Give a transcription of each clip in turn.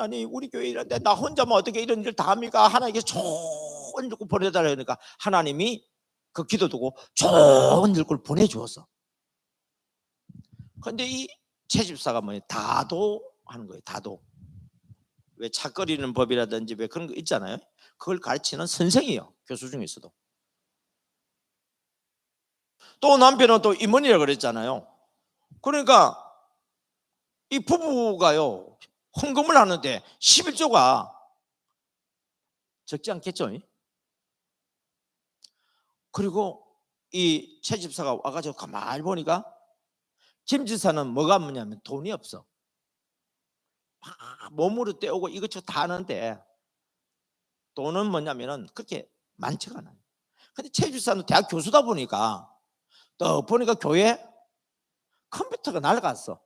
하나님 우리 교회 일하는데 나 혼자만 어떻게 이런 일을 다 합니까? 하나님께 좋은 일꾼 보내달라 그러니까 하나님이 그 기도 두고 좋은 일꾼을 보내주었어. 그런데 이 채집사가 뭐냐, 다도하는 거예요. 다도. 왜 착거리는 법이라든지 왜 그런 거 있잖아요. 그걸 가르치는 선생이에요. 교수 중에서도. 또 남편은 또 임원이라고 그랬잖아요. 그러니까 이 부부가요 헌금을 하는데 11조가 적지 않겠죠. 그리고 이 채집사가 와가지고 가만히 보니까 김 지사는 뭐가 뭐냐면 돈이 없어. 막 몸으로 떼오고 이것저것 다 하는데 돈은 뭐냐면은 그렇게 많지가 않아요. 근데 채집사는 대학 교수다 보니까 또 보니까 교회 컴퓨터가 날아갔어.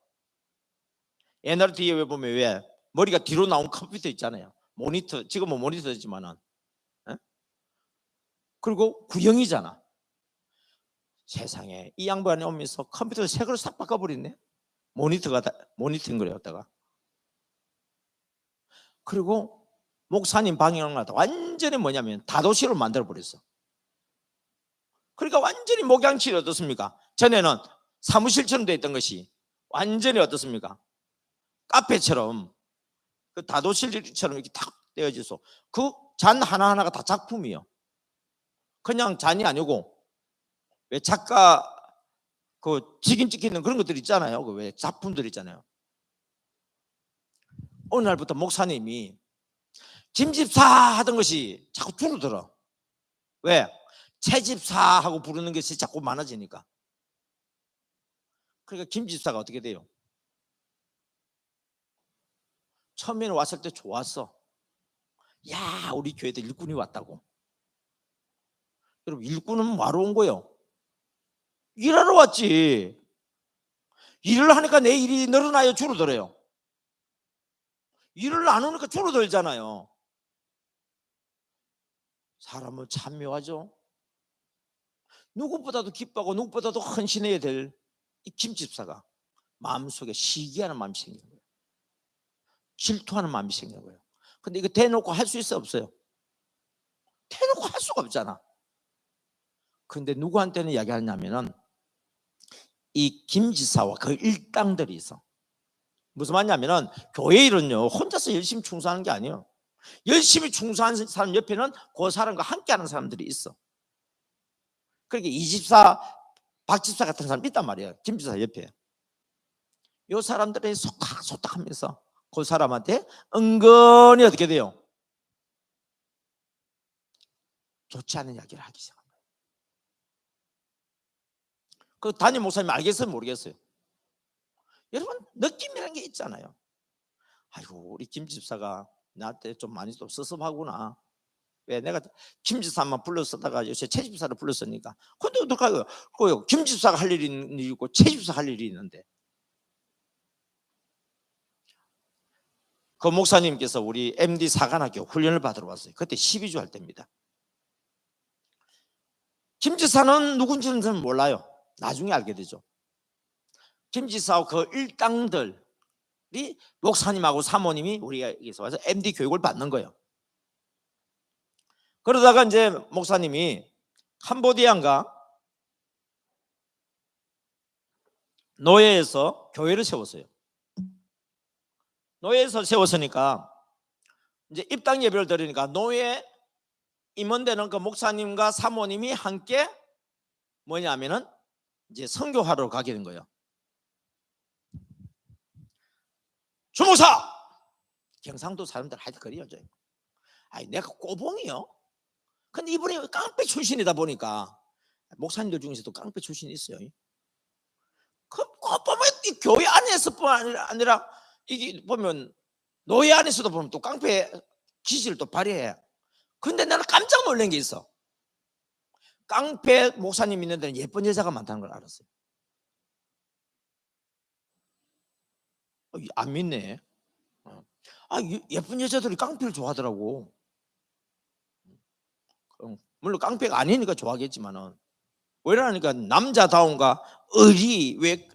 옛날 뒤에 왜 보면 왜 머리가 뒤로 나온 컴퓨터 있잖아요. 모니터, 지금은 모니터지만은. 그리고 구형이잖아. 세상에 이 양반이 오면서 컴퓨터 새 걸로 싹 바꿔버렸네. 모니터인 거래 갖다가. 그리고 목사님 방향을 갖다 완전히 뭐냐면 다도시로 만들어 버렸어. 그러니까 완전히 목양실이 어떻습니까? 전에는 사무실처럼 돼 있던 것이 완전히 어떻습니까? 카페처럼 그 다도실처럼 이렇게 탁 떼어져서 그 잔 하나하나가 다 작품이요. 그냥 잔이 아니고 왜 작가 그 직인 찍히는 그런 것들 있잖아요. 그 왜 작품들 있잖아요. 어느 날부터 목사님이 김집사 하던 것이 자꾸 줄어들어. 왜? 채집사 하고 부르는 것이 자꾸 많아지니까. 그러니까 김집사가 어떻게 돼요? 처음에는 왔을 때 좋았어. 야, 우리 교회도 일꾼이 왔다고. 여러분, 일꾼은 뭐하러 온 거예요? 일하러 왔지. 일을 하니까 내 일이 늘어나요, 줄어들어요? 일을 안 하니까 줄어들잖아요. 사람은 참 묘하죠. 누구보다도 기뻐하고 누구보다도 헌신해야 될 이 김집사가 마음속에 시기하는 마음이 생긴 거예요. 질투하는 마음이 생긴 거예요. 근데 이거 대놓고 할 수 있어 없어요? 대놓고 할 수가 없잖아. 근데 누구한테는 이야기하냐면은 이 김지사와 그 일당들이 있어. 무슨 말이냐면은 교회 일은요 혼자서 열심히 충성하는 게 아니에요. 열심히 충성하는 사람 옆에는 그 사람과 함께 하는 사람들이 있어. 그러니까 이집사, 박집사 같은 사람이 있단 말이에요. 김지사 옆에. 이 사람들이 속닥속닥하면서 그 사람한테 은근히 어떻게 돼요? 좋지 않은 이야기를 하기 시작한 거예요. 그 담임 목사님 알겠어요? 모르겠어요? 여러분 느낌이라는 게 있잖아요. 아이고 우리 김집사가 나한테 좀 많이 또 섭섭하구나. 왜 내가 김집사만 불렀다가 요새 채집사를 불렀으니까. 근데 어떡하요? 그 김집사가 할 일이 있고 채집사 할 일이 있는데. 그 목사님께서 우리 MD 사관학교 훈련을 받으러 왔어요. 그때 12주 할 때입니다. 김집사는 누군지는 저는 몰라요. 나중에 알게 되죠. 김집사하고 그 일당들이 목사님하고 사모님이 우리가 여기서 와서 MD 교육을 받는 거예요. 그러다가 이제 목사님이 캄보디아인가 노예에서 교회를 세웠어요. 노예에서 세웠으니까 이제 입당 예배를 드리니까 노예 임원되는 그 목사님과 사모님이 함께 뭐냐면은 이제 선교하러 가게 된 거예요. 주목사! 경상도 사람들 하여튼 그래요. 아니 내가 꼬봉이요? 근데 이분이 깡패 출신이다 보니까 목사님들 중에서도 깡패 출신이 있어요. 그 보면 이 교회 안에서뿐 아니라 이게 보면 노예 안에서도 보면 또 깡패 기질을 또 발휘해. 근데 나는 깜짝 놀란 게 있어. 깡패 목사님 있는 데는 예쁜 여자가 많다는 걸 알았어요. 안 믿네. 예쁜 여자들이 깡패를 좋아하더라고. 물론 깡패가 아니니까 좋아하겠지만은 왜냐하니까 남자다움과 의리 왜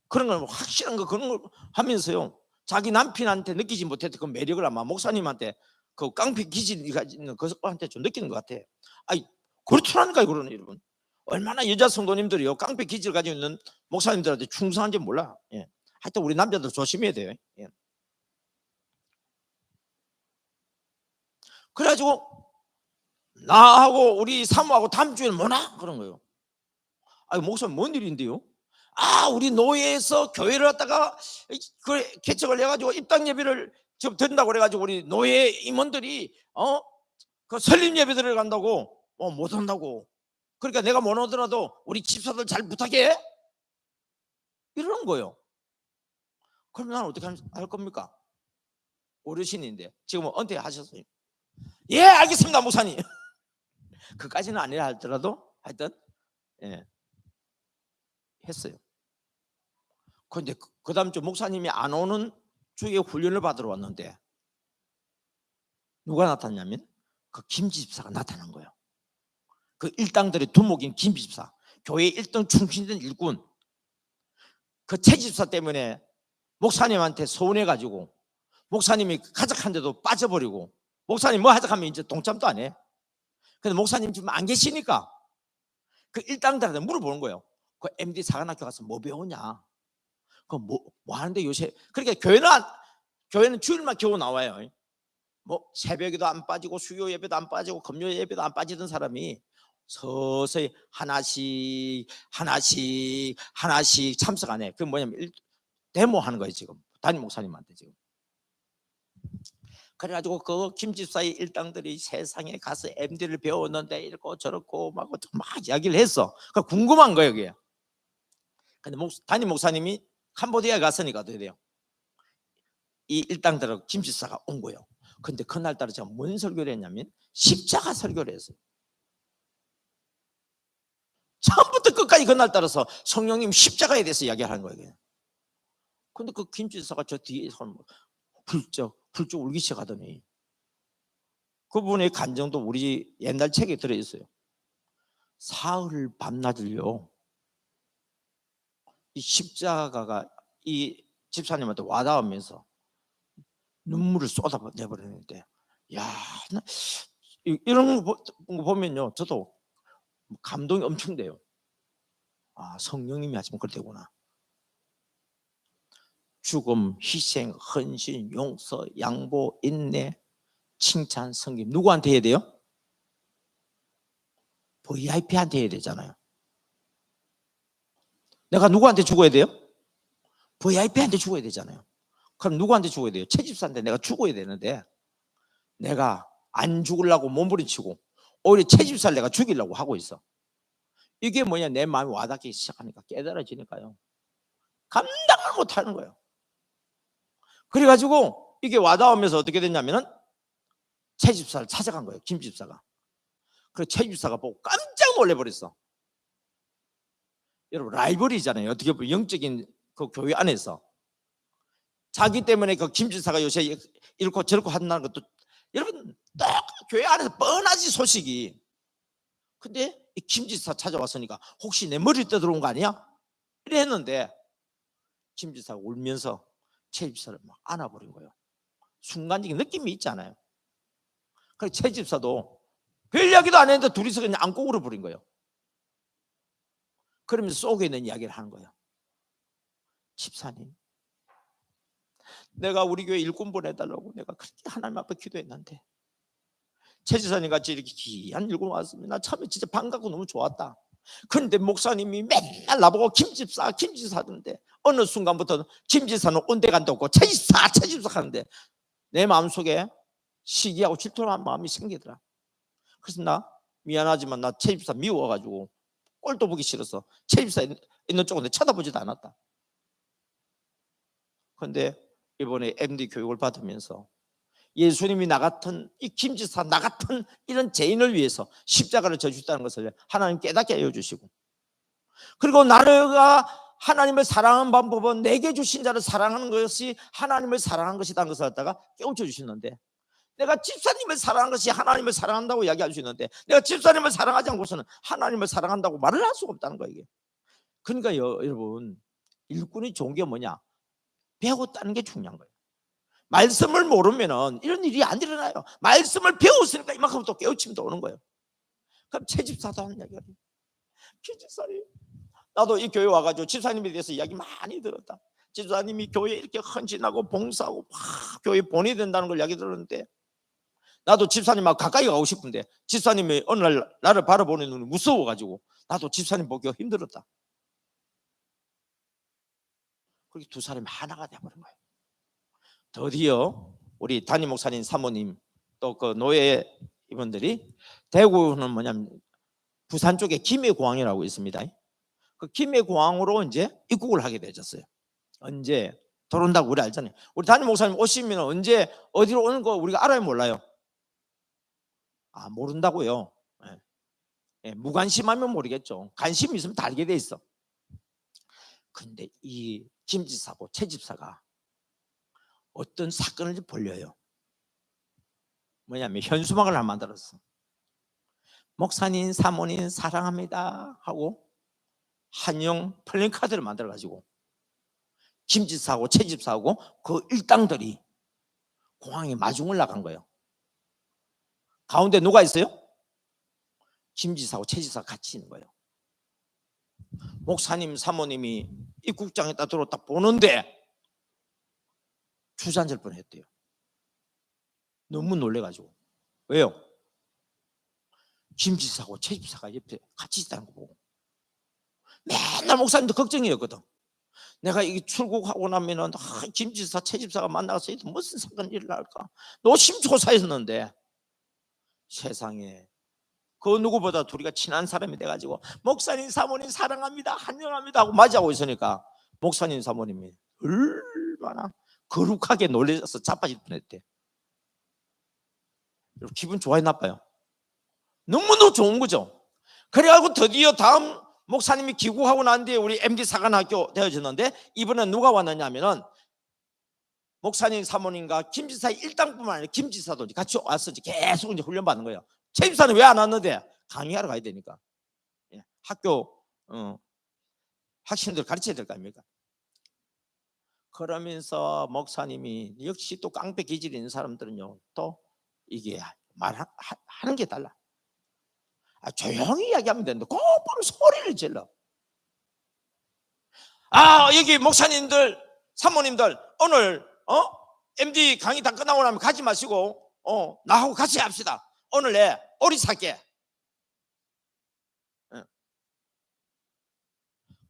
그런 걸 확실한 거 그런 걸 하면서요 자기 남편한테 느끼지 못했던 그 매력을 아마 목사님한테 그 깡패 기질이 있는 그한테 좀 느끼는 것 같아. 아니 그렇더라니까요. 그러는 여러분 얼마나 여자 성도님들이요 깡패 기질 가지고 있는 목사님들한테 충성한지 몰라. 예. 하여튼 우리 남자들 조심해야 돼요. 예. 그래가지고 나하고 우리 사모하고 다음 주에는 뭐나 그런 거예요. 아니 목사님 뭔 일인데요? 아 우리 노예에서 교회를 갖다가 그 개척을 해가지고 입당 예배를 지금 드린다고 그래가지고 우리 노예 임원들이 그 설립 예배들을 간다고 못 한다고. 그러니까 내가 못 오더라도 우리 집사들 잘 부탁해 이러는 거예요. 그럼 난 어떻게 할 겁니까? 어르신인데 지금 은퇴하셨어요. 예 알겠습니다 목사님. 그까지는 아니라 할더라도 하여튼 예, 했어요. 그런데 그 다음 주 목사님이 안 오는 주에 훈련을 받으러 왔는데 누가 나타났냐면 그 김집사가 나타난 거예요. 그 일당들의 두목인 김집사, 교회 1등 충신된 일꾼. 그 최집사 때문에 목사님한테 서운해가지고 목사님이 가작한데도 빠져버리고 목사님 뭐 하자하면 이제 동참도 안 해. 근데 목사님 지금 안 계시니까 그 일당들한테 물어보는 거예요. 그 MD 사관학교 가서 뭐 배우냐? 그 뭐 하는데 요새 그러니까 교회는 주일만 겨우 나와요. 뭐 새벽에도 안 빠지고 수요 예배도 안 빠지고 금요 예배도 안 빠지던 사람이 서서히 하나씩 참석 안 해. 그 뭐냐면 데모하는 거예요 지금 담임 목사님한테 지금. 그래가지고 그 김집사의 일당들이 세상에 가서 MD를 배웠는데 이렇고 저렇고 막 이야기를 했어. 그 궁금한 거예요 그게. 근데 담임 목사님이 캄보디아에 갔으니까 어떻게 돼요? 이 일당들하고 김집사가 온 거예요. 근데 그날따라 제가 뭔 설교를 했냐면 십자가 설교를 했어요. 처음부터 끝까지 그날따라서 성령님 십자가에 대해서 이야기하는 거예요. 근데 그 김집사가 저 뒤에서 훌쩍 울기 시작하더니 그분의 감정도 우리 옛날 책에 들어있어요. 사흘 밤낮을요 이 십자가가 이 집사님한테 와닿으면서 눈물을 쏟아내버리는데 야 이런 거 보면요 저도 감동이 엄청 돼요. 아 성령님이 하시면 그렇대구나. 죽음, 희생, 헌신, 용서, 양보, 인내, 칭찬, 섬김 누구한테 해야 돼요? VIP한테 해야 되잖아요. 내가 누구한테 죽어야 돼요? VIP한테 죽어야 되잖아요. 그럼 누구한테 죽어야 돼요? 채집사한테 내가 죽어야 되는데 내가 안 죽으려고 몸부림치고 오히려 채집사를 내가 죽이려고 하고 있어. 이게 뭐냐 내 마음이 와닿기 시작하니까 깨달아지니까요 감당을 못하는 거예요. 그래가지고 이게 와닿으면서 어떻게 됐냐면은 채집사를 찾아간 거예요. 김집사가. 그래서 채집사가 보고 깜짝 놀래버렸어. 여러분 라이벌이잖아요. 어떻게 보면 영적인 그 교회 안에서 자기 때문에 그 김집사가 요새 이렇고 저렇고 한다는 것도 여러분 딱 교회 안에서 뻔하지 소식이. 근데 이 김집사 찾아왔으니까 혹시 내 머리 뜯어온 거 아니야? 이래 했는데 김집사가 울면서 채집사를 막 안아버린 거예요. 순간적인 느낌이 있잖아요. 그래서 채집사도 별 이야기도 안 했는데 둘이서 그냥 안고 울어버린 거예요. 그러면서 속에 있는 이야기를 하는 거예요. 집사님 내가 우리 교회 일꾼 보내달라고 내가 그렇게 하나님 앞에 기도했는데 최지사님 같이 이렇게 귀한 일꾼 왔습니다. 나 처음에 진짜 반갑고 너무 좋았다. 그런데 목사님이 맨날 나보고 김집사 하던데 어느 순간부터 김집사는 온데 간도 없고 최집사 하는데 내 마음속에 시기하고 질투하는 마음이 생기더라. 그래서 나 미안하지만 나 최집사 미워가지고 꼴도 보기 싫어서 최집사 있는 쪽은 쳐다보지도 않았다. 그런데 이번에 MD 교육을 받으면서 예수님이 나 같은 이 김지사 나 같은 이런 죄인을 위해서 십자가를 져주셨다는 것을 하나님 깨닫게 해주시고 그리고 나가 하나님을 사랑하는 방법은 내게 주신 자를 사랑하는 것이 하나님을 사랑하는 것이라는 것을 갖다가 깨우쳐 주시는데 내가 집사님을 사랑하는 것이 하나님을 사랑한다고 이야기할 수 있는데 내가 집사님을 사랑하지 않고서는 하나님을 사랑한다고 말을 할 수가 없다는 거예요. 그러니까 여러분 일꾼이 좋은 게 뭐냐? 배웠다는 게 중요한 거예요. 말씀을 모르면은 이런 일이 안 일어나요. 말씀을 배웠으니까 이만큼 또 깨우침도 오는 거예요. 그럼 채집사도 하는 이야기가 돼요. 집사님, 나도 이 교회 와가지고 집사님에 대해서 이야기 많이 들었다. 집사님이 교회 이렇게 헌신하고 봉사하고 막 교회 보내야 된다는 걸 이야기 들었는데, 나도 집사님하고 가까이 가고 싶은데 집사님이 어느 날 나를 바라보는 눈이 무서워가지고 나도 집사님 보기가 힘들었다. 그렇게 두 사람이 하나가 돼버린 거예요. 드디어 우리 담임 목사님 사모님 또 그 노예 이분들이, 대구는 뭐냐면 부산 쪽에 김해공항이라고 있습니다. 그 김해공항으로 이제 입국을 하게 되셨어요. 언제 들어온다고 우리 알잖아요. 우리 담임 목사님 오시면 언제 어디로 오는 거 우리가 알아요, 몰라요? 아, 모른다고요? 예. 예, 무관심하면 모르겠죠. 관심 있으면 다 알게 돼 있어. 근데 이 김지사고 최집사가 어떤 사건을 벌려요. 뭐냐면 현수막을 하나 만들었어. 목사님 사모님 사랑합니다 하고 한영 플랜카드를 만들어 가지고 김지사하고 최집사하고 그 일당들이 공항에 마중을 나간 거예요. 가운데 누가 있어요? 김지사하고 최집사가 같이 있는 거예요. 목사님 사모님이 입국장에다 들어 딱 보는데 주저앉을 뻔했대요. 너무 놀래가지고. 왜요? 김지사하고 최집사가 옆에 같이 있다는 거 보고 맨날 목사님도 걱정이었거든. 내가 이게 출국하고 나면은 김지사 최집사가 만나서 무슨 사건이 일어날까 노심초사했는데, 세상에 그 누구보다 둘이가 친한 사람이 돼가지고 목사님 사모님 사랑합니다 환영합니다 하고 맞이하고 있으니까 목사님 사모님이 얼마나 거룩하게 놀라서 자빠질 뻔했대. 기분 좋아요, 나빠요? 너무너무 좋은 거죠. 그래가지고 드디어 다음 목사님이 귀국하고 난 뒤에 우리 MD 사관학교 되어졌는데, 이번엔 누가 왔느냐 하면은 목사님 사모님과 김지사 일당뿐만 아니라 김지사도 같이 와서 계속 이제 훈련받는 거예요. 최집사는 왜 안 왔는데? 강의하러 가야 되니까. 예, 학교 학생들 가르쳐야 될 거 아닙니까? 그러면서 목사님이 역시 또 깡패 기질이 있는 사람들은요, 또 이게 말하는 게 달라. 조용히 이야기하면 되는데 곧바로 소리를 질러. 여기 목사님들 사모님들 오늘 MD 강의 다 끝나고 나면 가지 마시고 나하고 같이 합시다. 오늘 내 오리 살게.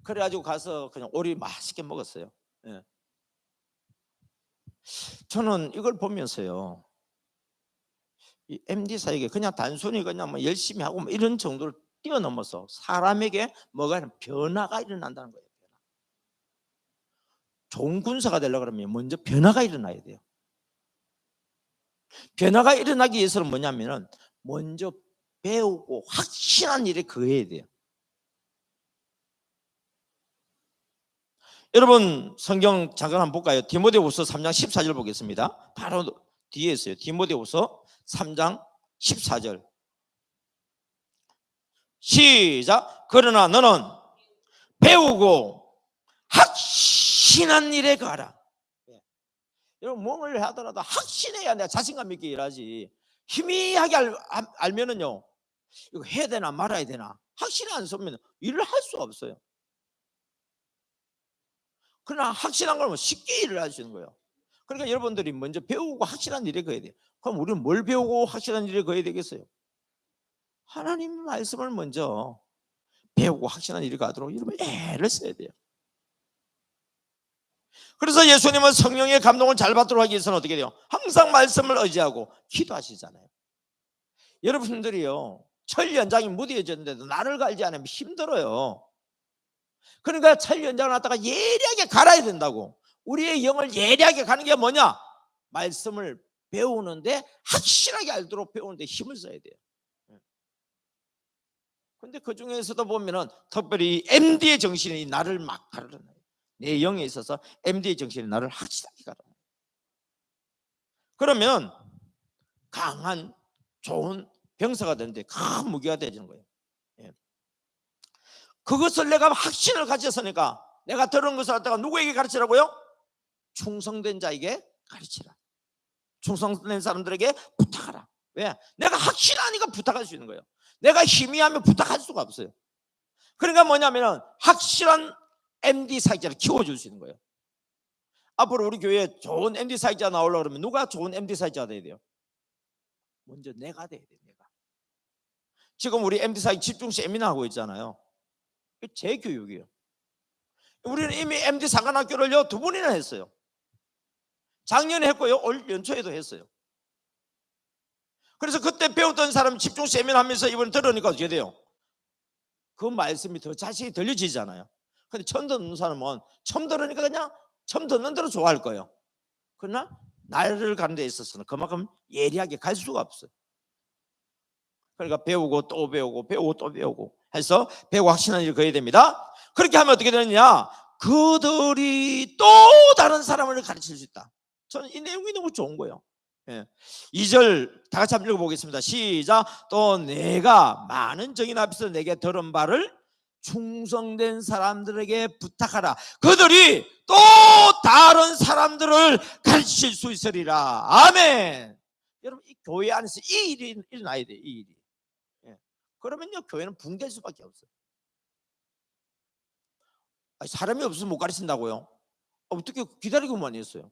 그래가지고 가서 그냥 오리 맛있게 먹었어요. 저는 이걸 보면서요, 이 MD 사에게 그냥 단순히 그냥 뭐 열심히 하고 뭐 이런 정도를 뛰어넘어서 사람에게 뭐가 변화가 일어난다는 거예요. 좋은 군사가 되려고 그러면 먼저 변화가 일어나야 돼요. 변화가 일어나기 위해서는 뭐냐면은 먼저 배우고 확신한 일에 거해야 돼요. 여러분 성경 잠깐 한번 볼까요? 디모데후서 3장 14절 보겠습니다. 바로 뒤에 있어요. 디모데후서 3장 14절 시작. 그러나 너는 배우고 확신한 일에 가라. 여러분 뭘 하더라도 확신해야 내가 자신감 있게 일하지. 희미하게 알면은요, 이거 해야 되나 말아야 되나 확신이 안 서면 일을 할 수 없어요. 그러나 확신한 거면 쉽게 일을 할 수 있는 거예요. 그러니까 여러분들이 먼저 배우고 확실한 일에 거해야 돼요. 그럼 우리는 뭘 배우고 확실한 일에 거해야 되겠어요? 하나님 말씀을 먼저 배우고 확신한 일에 가도록 여러분 애를 써야 돼요. 그래서 예수님은 성령의 감동을 잘 받도록 하기 위해서는 어떻게 돼요? 항상 말씀을 의지하고 기도하시잖아요. 여러분들이요, 철 연장이 무뎌졌는데도 나를 갈지 않으면 힘들어요. 그러니까 철 연장을 갖다가 예리하게 갈아야 된다고. 우리의 영을 예리하게 가는 게 뭐냐? 말씀을 배우는데 확실하게 알도록 배우는데 힘을 써야 돼요. 근데 그 중에서도 보면은 특별히 MD의 정신이 나를 막 가르쳐요. 내 영에 있어서 MD의 정신이 나를 확실하게 가르쳐요. 그러면 강한 좋은 병사가 되는데 큰 무기가 되는 거예요. 그것을 내가 확신을 가졌으니까 내가 들은 것을 갖다가 누구에게 가르치라고요? 충성된 자에게 가르치라. 충성된 사람들에게 부탁하라. 왜? 내가 확신하니까 부탁할 수 있는 거예요. 내가 희미하면 부탁할 수가 없어요. 그러니까 뭐냐면 확실한 MD 사역자를 키워줄 수 있는 거예요. 앞으로 우리 교회에 좋은 MD 사역자 나오려고 그러면 누가 좋은 MD 사역자가 돼야 돼요? 먼저 내가 돼야 돼요. 내가. 지금 우리 MD 사역 집중 세미나 하고 있잖아요. 제 교육이에요. 우리는 이미 MD 상관학교를요 2번이나 했어요. 작년에 했고요, 올 연초에도 했어요. 그래서 그때 배웠던 사람 집중 세미나 하면서 이번에 들으니까 어떻게 돼요? 그 말씀이 더 자세히 들려지잖아요. 근데 처음 듣는 사람은 처음 들으니까 그냥 처음 듣는 대로 좋아할 거예요. 그러나 나를 가는 데 있어서는 그만큼 예리하게 갈 수가 없어요. 그러니까 배우고 또 배우고 배우고 또 배우고 해서 배우고 확신하는 일을 거해야 됩니다. 그렇게 하면 어떻게 되느냐? 그들이 또 다른 사람을 가르칠 수 있다. 저는 이 내용이 너무 좋은 거예요. 2절 다 같이 한번 읽어보겠습니다. 시작. 또 내가 많은 정인 앞에서 내게 들은 바를 충성된 사람들에게 부탁하라. 그들이 또 다른 사람들을 가르칠 수 있으리라. 아멘. 여러분, 이 교회 안에서 이 일이 일어나야 돼요. 이 일이. 그러면요 교회는 붕괴할 수밖에 없어요. 사람이 없으면 못 가르친다고요? 어떻게 기다리고만 있어요?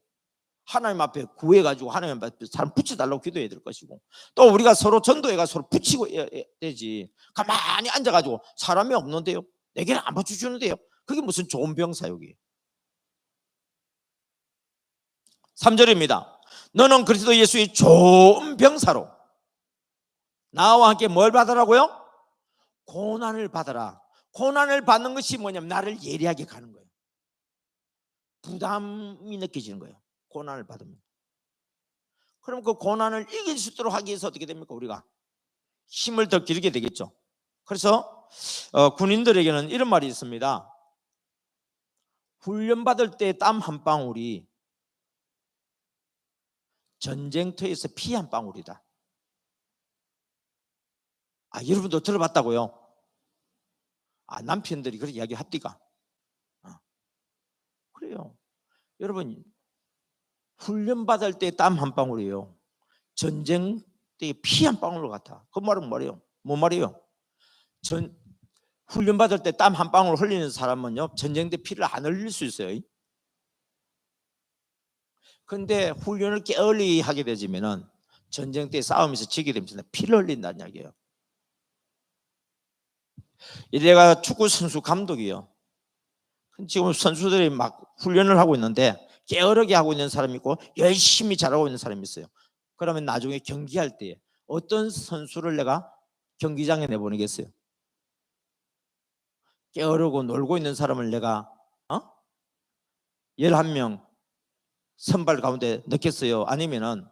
하나님 앞에 구해가지고 하나님 앞에 사람 붙여달라고 기도해야 될 것이고, 또 우리가 서로 전도해가 서로 붙이고 되지. 가만히 앉아가지고 사람이 없는데요, 내게는 안 붙여주는데요, 그게 무슨 좋은 병사역이에요. 3절입니다. 너는 그리스도 예수의 좋은 병사로 나와 함께 뭘 받으라고요? 고난을 받아라. 고난을 받는 것이 뭐냐면 나를 예리하게 가는 거예요. 부담이 느껴지는 거예요. 고난을 받으면. 그럼 그 고난을 이길 수 있도록 하기 위해서 어떻게 됩니까? 우리가 힘을 더 기르게 되겠죠. 그래서 군인들에게는 이런 말이 있습니다. 훈련받을 때 땀 한 방울이 전쟁터에서 피 한 방울이다. 여러분도 들어봤다고요? 남편들이 그렇게 이야기합니까? 그래요. 여러분, 훈련받을 때 땀 한 방울이에요. 전쟁 때 피 한 방울 같아. 그 말은 뭐예요? 뭔 말이에요? 훈련받을 때 땀 한 방울 흘리는 사람은요 전쟁 때 피를 안 흘릴 수 있어요. 근데 훈련을 게을리 하게 되지면은 전쟁 때 싸움에서 지게 되면 피를 흘린다는 이야기예요. 내가 축구 선수 감독이요. 지금 선수들이 막 훈련을 하고 있는데 게으르게 하고 있는 사람이 있고 열심히 잘하고 있는 사람이 있어요. 그러면 나중에 경기할 때 어떤 선수를 내가 경기장에 내보내겠어요? 게으르고 놀고 있는 사람을 내가 11명 선발 가운데 넣겠어요? 아니면은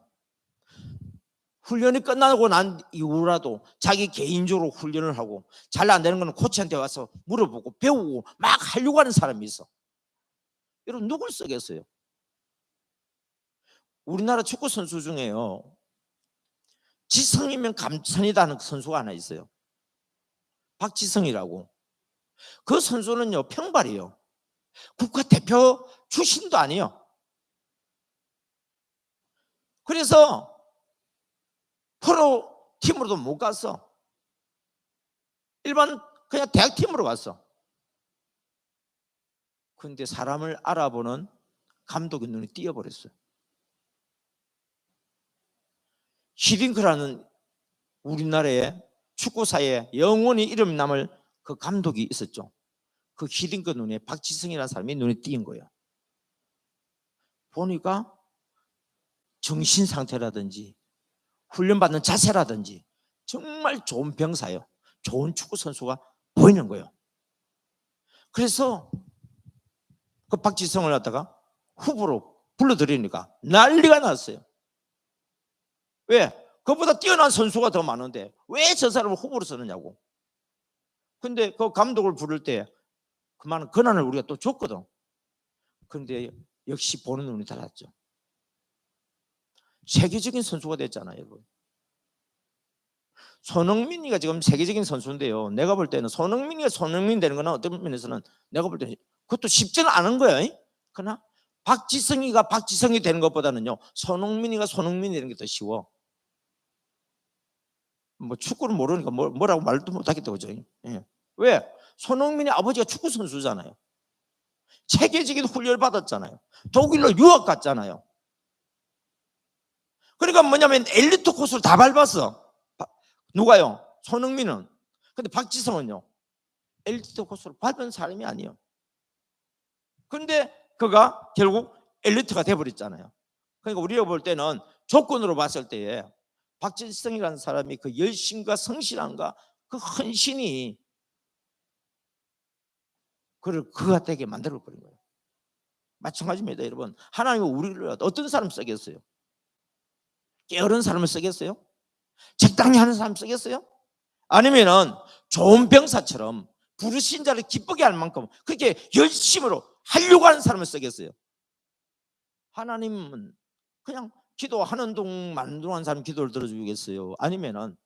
훈련이 끝나고 난 이후라도 자기 개인적으로 훈련을 하고 잘 안 되는 거는 코치한테 와서 물어보고 배우고 막 하려고 하는 사람이 있어. 여러분, 누굴 쓰겠어요? 우리나라 축구 선수 중에요 지성이면 감천이라는 선수가 하나 있어요. 박지성이라고. 그 선수는요 평발이에요. 국가대표 출신도 아니에요. 그래서 프로 팀으로도 못 갔어. 일반 그냥 대학팀으로 갔어. 근데 사람을 알아보는 감독의 눈이 띄어버렸어요. 히딩크라는 우리나라의 축구사에 영원히 이름 남을 그 감독이 있었죠. 그 히딩크 눈에 박지성이라는 사람이 눈에 띄인 거예요. 보니까 정신 상태라든지 훈련받는 자세라든지 정말 좋은 병사예요. 좋은 축구 선수가 보이는 거예요. 그래서 그 박지성을 갖다가 후보로 불러들이니까 난리가 났어요. 왜? 그보다 뛰어난 선수가 더 많은데 왜 저 사람을 후보로 쓰느냐고. 근데 그 감독을 부를 때 그만한 권한을 우리가 또 줬거든. 그런데 역시 보는 눈이 달랐죠. 세계적인 선수가 됐잖아요, 여러분. 손흥민이가 지금 세계적인 선수인데요, 내가 볼 때는 손흥민이 되는 거는 어떤 면에서는 내가 볼 때는 그것도 쉽지는 않은 거예요. 그러나 박지성이가 박지성이 되는 것보다는요, 손흥민이가 손흥민이 되는 게 더 쉬워. 뭐 축구를 모르니까 뭐라고 말도 못하겠다, 그죠? 예. 왜? 손흥민의 아버지가 축구 선수잖아요. 체계적인 훈련을 받았잖아요. 독일로 유학 갔잖아요. 그러니까 뭐냐면 엘리트 코스를 다 밟았어. 누가요? 손흥민은. 근데 박지성은요, 엘리트 코스를 밟은 사람이 아니에요. 근데 그가 결국 엘리트가 돼버렸잖아요. 그러니까 우리가 볼 때는 조건으로 봤을 때에 박지성이라는 사람이 그 열심과 성실함과 그 헌신이 그를 그가 되게 만들어 버린 거예요. 마찬가지입니다, 여러분. 하나님은 우리를 어떤 사람 쓰겠어요? 게으른 사람을 쓰겠어요? 적당히 하는 사람 쓰겠어요? 아니면은 좋은 병사처럼 부르신 자를 기쁘게 할 만큼 그렇게 열심으로 하려고 하는 사람을 쓰겠어요? 하나님은 그냥 기도하는 동안 마는 동안 사람 기도를 들어주겠어요? 아니면은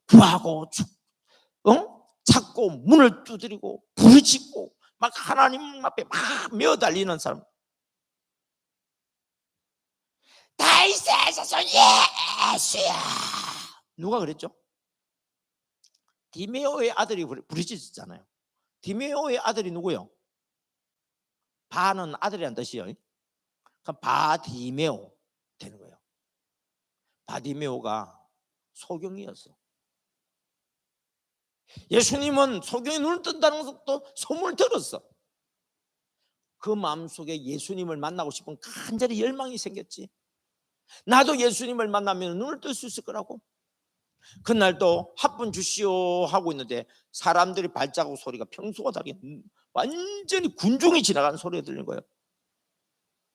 구하고 찾고 문을 두드리고 부르짖고 막 하나님 앞에 막 메어달리는 사람. 다윗의 자손 예수야. 누가 그랬죠? 디메오의 아들이 부르짖었잖아요. 디메오의 아들이 누구요? 바는 아들이란 뜻이에요. 그럼 바디메오 되는 거예요. 바디메오가 소경이었어. 예수님은 소경이 눈을 뜬다는 것도 소문을 들었어. 그 마음속에 예수님을 만나고 싶은 간절히 열망이 생겼지. 나도 예수님을 만나면 눈을 뜰 수 있을 거라고. 그날도 합분 주시오 하고 있는데 사람들이 발자국 소리가 평소와 다르게 완전히 군중이 지나가는 소리가 들리는 거예요.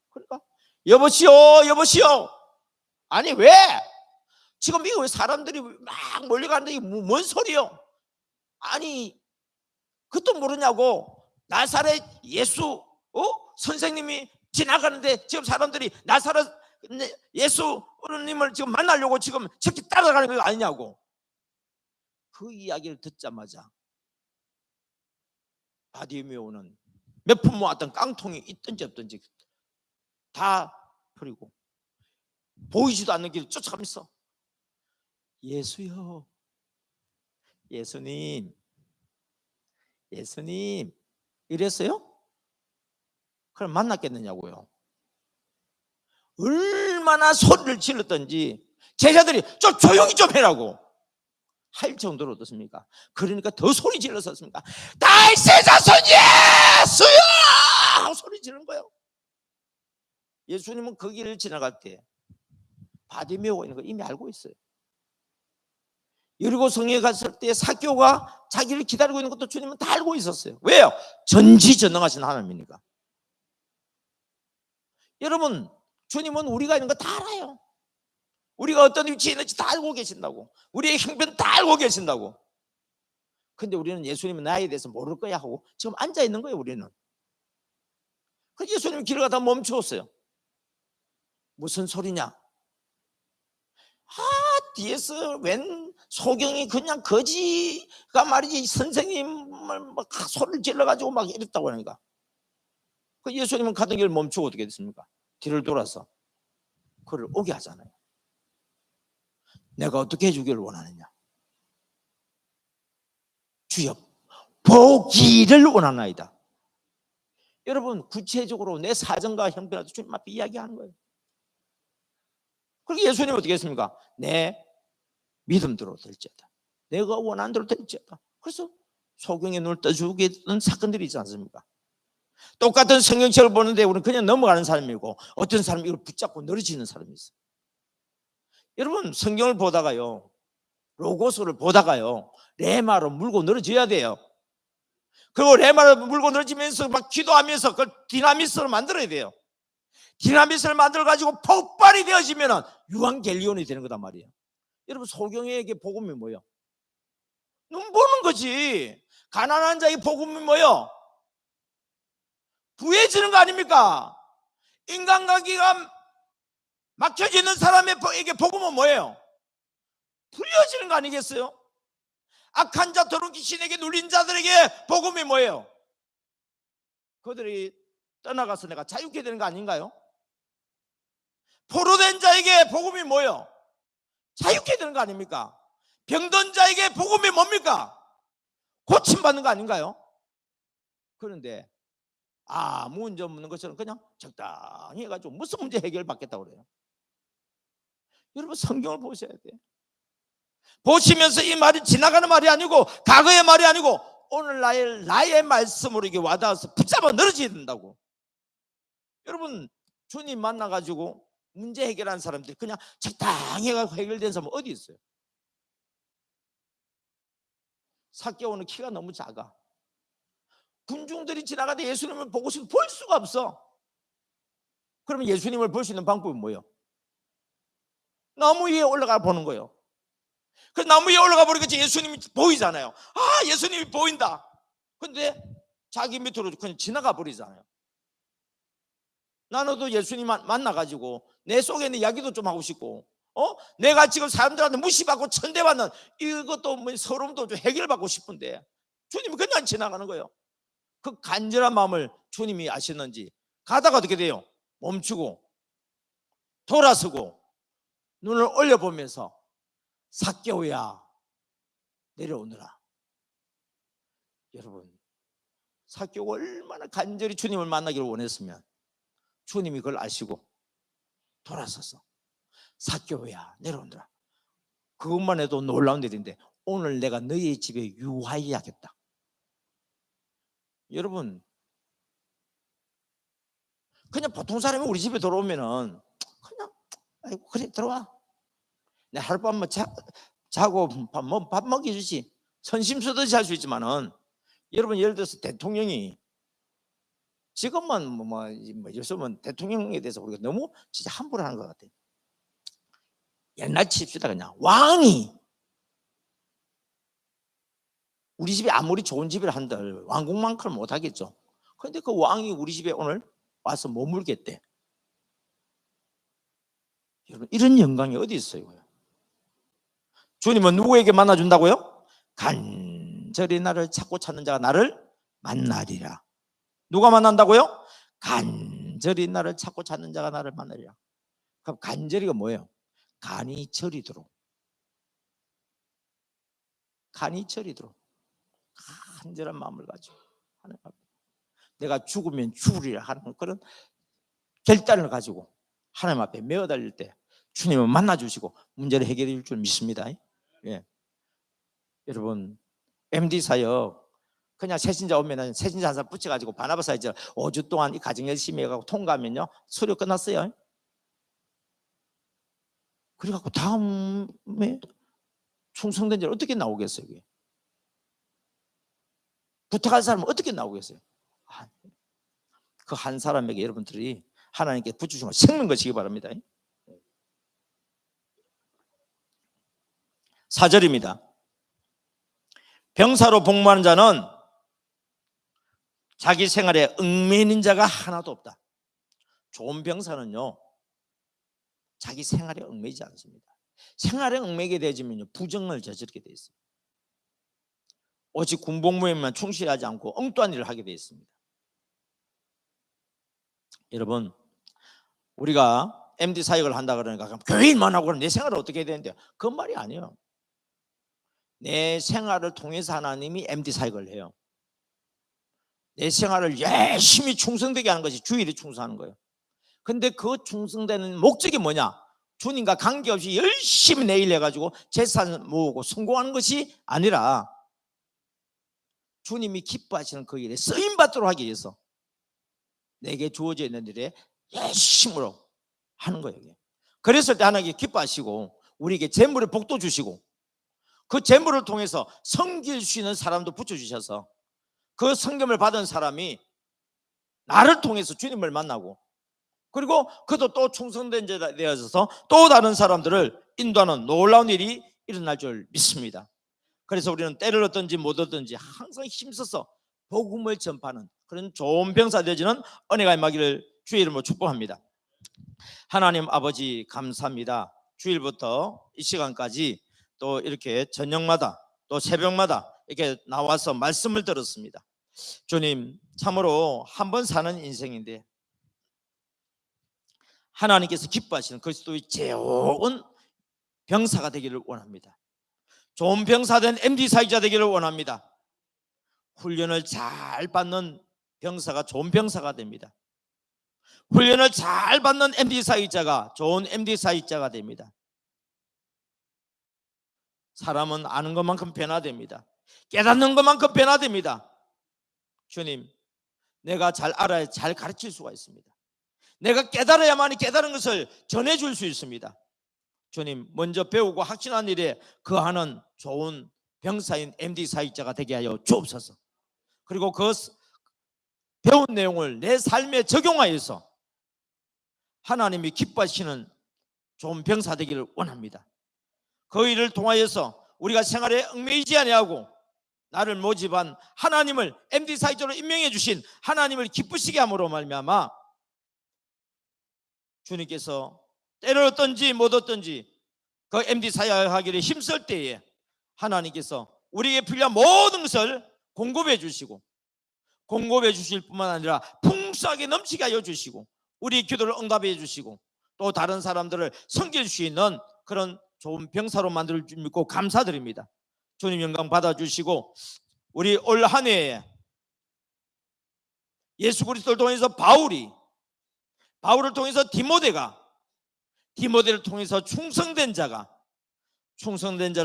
그러니까 여보시오 여보시오. 아니 왜? 지금 미국에 사람들이 막 몰려가는데 이게 뭔 소리요? 아니 그것도 모르냐고. 나사렛 예수 선생님이 지나가는데 지금 사람들이 나사렛 예수님을 지금 만나려고 지금 저렇게 따라가는 거 아니냐고. 그 이야기를 듣자마자 바디메오는 몇 푼 모았던 깡통이 있든지 없든지 다 버리고 보이지도 않는 길을 쫓아가면서 예수요 예수님 예수님 이랬어요? 그럼 만났겠느냐고요. 얼마나 소리를 질렀던지 제자들이 좀 조용히 좀 해라고 할 정도로 어떻습니까? 그러니까 더 소리 질렀었습니까? 다윗의 자손 예수야 하고 소리 지르는 거예요. 예수님은 그 길을 지나갈 때 바디메오가 있는 거 이미 알고 있어요. 여리고 성에 갔을 때 삭개오가 자기를 기다리고 있는 것도 주님은 다 알고 있었어요. 왜요? 전지전능하신 하나님이니까. 여러분 주님은 우리가 있는 거 다 알아요. 우리가 어떤 위치에 있는지 다 알고 계신다고. 우리의 형편 다 알고 계신다고. 근데 우리는 예수님은 나에 대해서 모를 거야 하고 지금 앉아 있는 거예요. 우리는. 그래서 예수님이 길을 가다 멈추었어요. 무슨 소리냐? 뒤에서 웬 소경이 그냥 거지가 말이지 선생님을 막 소리를 질러가지고 막 이랬다고 하니까. 그 예수님은 가던 길을 멈추고 어떻게 됐습니까? 뒤를 돌아서 그를 오게 하잖아요. 내가 어떻게 해주기를 원하느냐? 주여 보기를 원하나이다. 여러분 구체적으로 내 사정과 형편을 주님 앞에 이야기하는 거예요. 그리고 예수님은 어떻게 했습니까? 내 믿음대로 될지어다. 내가 원하는 대로 될지어다. 그래서 소경의 눈을 떠주게 된 사건들이 있지 않습니까? 똑같은 성경책을 보는데 우리는 그냥 넘어가는 사람이고 어떤 사람이 이걸 붙잡고 늘어지는 사람이 있어요. 여러분 성경을 보다가요 로고스를 보다가요 레마로 물고 늘어져야 돼요. 그리고 레마로 물고 늘어지면서 막 기도하면서 그걸 디나미스를 만들어야 돼요. 디나미스를 만들어가지고 폭발이 되어지면 유한겔리온이 되는 거단 말이에요. 여러분 소경에게 복음이 뭐예요? 눈 보는 거지. 가난한 자의 복음이 뭐예요? 부해지는 거 아닙니까? 인간관계가 막혀져 있는 사람에게 복음은 뭐예요? 풀려지는 거 아니겠어요? 악한 자 더러운 귀신에게 눌린 자들에게 복음이 뭐예요? 그들이 떠나가서 내가 자유케 되는 거 아닌가요? 포로된 자에게 복음이 뭐예요? 자유케 되는 거 아닙니까? 병든 자에게 복음이 뭡니까? 고침받는 거 아닌가요? 그런데 아무 문제 없는 것처럼 그냥 적당히 해가지고 무슨 문제 해결받겠다고 그래요? 여러분 성경을 보셔야 돼요. 보시면서 이 말이 지나가는 말이 아니고 과거의 말이 아니고 오늘 나의 말씀으로 이게 와닿아서 붙잡아 늘어져야 된다고. 여러분 주님 만나가지고 문제 해결하는 사람들이 그냥 적당히 해가지고 해결된 사람은 어디 있어요? 삭개오는 키가 너무 작아. 군중들이 지나가다 예수님을 보고 싶으면 볼 수가 없어. 그러면 예수님을 볼 수 있는 방법은 뭐예요? 나무 위에 올라가 보는 거예요. 그 나무 위에 올라가 보니까 예수님이 보이잖아요. 아, 예수님이 보인다. 근데 자기 밑으로 그냥 지나가 버리잖아요. 나도 예수님 만나가지고 내 속에 있는 이야기도 좀 하고 싶고, 내가 지금 사람들한테 무시받고 천대받는 이것도 뭐 서름도 좀 해결받고 싶은데 주님이 그냥 지나가는 거예요. 그 간절한 마음을 주님이 아시는지 가다가 어떻게 돼요? 멈추고 돌아서고 눈을 올려보면서 삭개오야 내려오느라. 여러분 삭개오가 얼마나 간절히 주님을 만나기를 원했으면 주님이 그걸 아시고 돌아서서 삭개오야 내려오느라. 그것만 해도 놀라운 일인데 오늘 내가 너희 집에 유하히 하겠다. 여러분 그냥 보통 사람이 우리 집에 들어오면은 그냥 아이고 그래 들어와 내 하룻밤 자고 밥 먹여주지 선심서듯이 할 수 있지만은 여러분 예를 들어서 대통령이 지금은 요즘은 대통령에 대해서 우리가 너무 진짜 함부로 하는 것 같아요. 옛날 칩시다. 그냥 왕이 우리 집이 아무리 좋은 집이라 한들 왕국만큼은 못하겠죠. 그런데 그 왕이 우리 집에 오늘 와서 머물겠대. 여러분 이런 영광이 어디 있어요? 주님은 누구에게 만나준다고요? 간절히 나를 찾고 찾는 자가 나를 만나리라. 누가 만난다고요? 간절히 나를 찾고 찾는 자가 나를 만나리라. 그럼 간절히가 뭐예요? 간이 저리도록. 간이 저리도록 간절한 마음을 가지고 하나님 앞에 내가 죽으면 죽으리라 하는 그런 결단을 가지고 하나님 앞에 메어 달릴 때 주님은 만나주시고 문제를 해결해 줄 줄 믿습니다. 예. 여러분 MD 사역 그냥 새신자 오면은 새신자 한 사람 붙여가지고 바나바사 이제 5주 동안 이 가정 열심히 해가지고 통과하면요 수료 끝났어요. 그래갖고 다음에 충성된 자를 어떻게 나오겠어요? 부탁할 사람은 어떻게 나오겠어요? 그 한 사람에게 여러분들이 하나님께 붙여주신 걸 생명 것이기 바랍니다. 4절입니다. 병사로 복무하는 자는 자기 생활에 얽매이는 자가 하나도 없다. 좋은 병사는요 자기 생활에 얽매이지 않습니다. 생활에 얽매이게 되지면요 부정을 저지르게 돼 있어요. 오직 군복무에만 충실하지 않고 엉뚱한 일을 하게 돼 있습니다. 여러분 우리가 MD 사역을 한다 그러니까 그럼 교회 일만 하고 내 생활을 어떻게 해야 되는데 그 말이 아니에요. 내 생활을 통해서 하나님이 MD 사역을 해요. 내 생활을 열심히 충성되게 하는 것이 주일에 충성하는 거예요. 근데 그 충성되는 목적이 뭐냐? 주님과 관계없이 열심히 내 일 해가지고 재산 모으고 성공하는 것이 아니라 주님이 기뻐하시는 그 일에 쓰임받도록 하기 위해서 내게 주어져 있는 일에 열심으로 하는 거예요. 그랬을 때 하나님께 기뻐하시고 우리에게 재물을 복도 주시고 그 재물을 통해서 섬길 수 있는 사람도 붙여주셔서 그 섬김을 받은 사람이 나를 통해서 주님을 만나고 그리고 그도 또 충성된 자 되어서 또 다른 사람들을 인도하는 놀라운 일이 일어날 줄 믿습니다. 그래서 우리는 때를 얻든지 못 얻든지 항상 힘써서 복음을 전파하는 그런 좋은 병사 되어지는 은혜가 임하기를 주의 이름으로 축복합니다. 하나님 아버지 감사합니다. 주일부터 이 시간까지 또 이렇게 저녁마다 또 새벽마다 이렇게 나와서 말씀을 들었습니다. 주님 참으로 한 번 사는 인생인데 하나님께서 기뻐하시는 그리스도의 좋은 병사가 되기를 원합니다. 좋은 병사된 MD 사역자 되기를 원합니다. 훈련을 잘 받는 병사가 좋은 병사가 됩니다. 훈련을 잘 받는 MD 사역자가 좋은 MD 사역자가 됩니다. 사람은 아는 것만큼 변화됩니다. 깨닫는 것만큼 변화됩니다. 주님, 내가 잘 알아야 잘 가르칠 수가 있습니다. 내가 깨달아야만이 깨달은 것을 전해줄 수 있습니다. 주님, 먼저 배우고 확신한 일에 거하는 좋은 병사인 MD 사역자가 되게 하여 주옵소서. 그리고 그 배운 내용을 내 삶에 적용하여서 하나님이 기뻐하시는 좋은 병사 되기를 원합니다. 그 일을 통하여서 우리가 생활에 얽매이지 아니하고 나를 모집한 하나님을 MD 사역자로 임명해 주신 하나님을 기쁘시게 함으로 말미암아 주님께서 때를 얻든지 못 얻든지 그 MD 사역하기를 힘쓸 때에 하나님께서 우리에게 필요한 모든 것을 공급해 주시고 공급해 주실 뿐만 아니라 풍성하게 넘치게 하여 주시고 우리 기도를 응답해 주시고 또 다른 사람들을 섬길 수 있는 그런 좋은 병사로 만들 줄 믿고 감사드립니다. 주님 영광 받아주시고 우리 올 한 해에 예수 그리스도를 통해서 바울을 통해서 디모데를 통해서 충성된 자를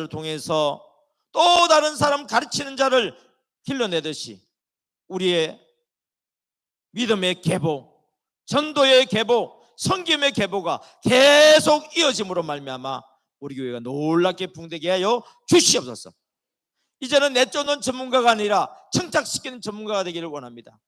통해서 또 다른 사람 가르치는 자를 길러내듯이 우리의 믿음의 계보, 전도의 계보, 섬김의 계보가 계속 이어짐으로 말미암아 우리 교회가 놀랍게 붕대게 하여 주시옵소서. 이제는 내쫓는 전문가가 아니라 정착시키는 전문가가 되기를 원합니다.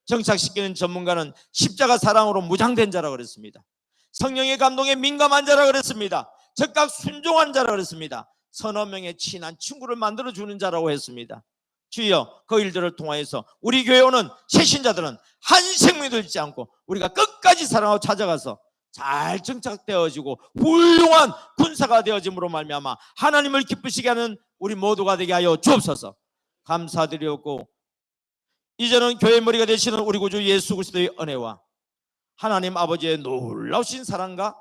정착시키는 전문가는 십자가 사랑으로 무장된 자라고 그랬습니다. 성령의 감동에 민감한 자라고 그랬습니다. 즉각 순종한 자라고 그랬습니다. 서너 명의 친한 친구를 만들어주는 자라고 했습니다. 주여, 그 일들을 통하여서 우리 교회 오는 새신자들은 한 생명도 잃지 않고 우리가 끝까지 사랑하고 찾아가서 잘 정착되어지고 훌륭한 군사가 되어짐으로 말미암아 하나님을 기쁘시게 하는 우리 모두가 되게 하여 주옵소서. 감사드리옵고 이제는 교회 머리가 되시는 우리 구주 예수 그리스도의 은혜와 하나님 아버지의 놀라우신 사랑과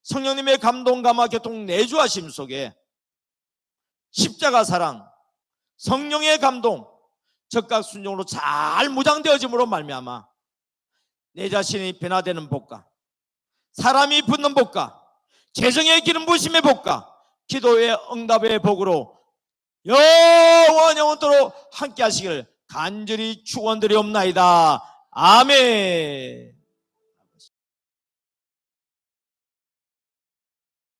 성령님의 감동 감화 교통 내주하심 속에 십자가 사랑, 성령의 감동, 적각 순종으로 잘 무장되어짐으로 말미암아 내 자신이 변화되는 복과 사람이 붙는 복과 재정의 기름 부심의 복과 기도의 응답의 복으로 영원토록 함께 하시기를 간절히 축원드리옵나이다. 아멘.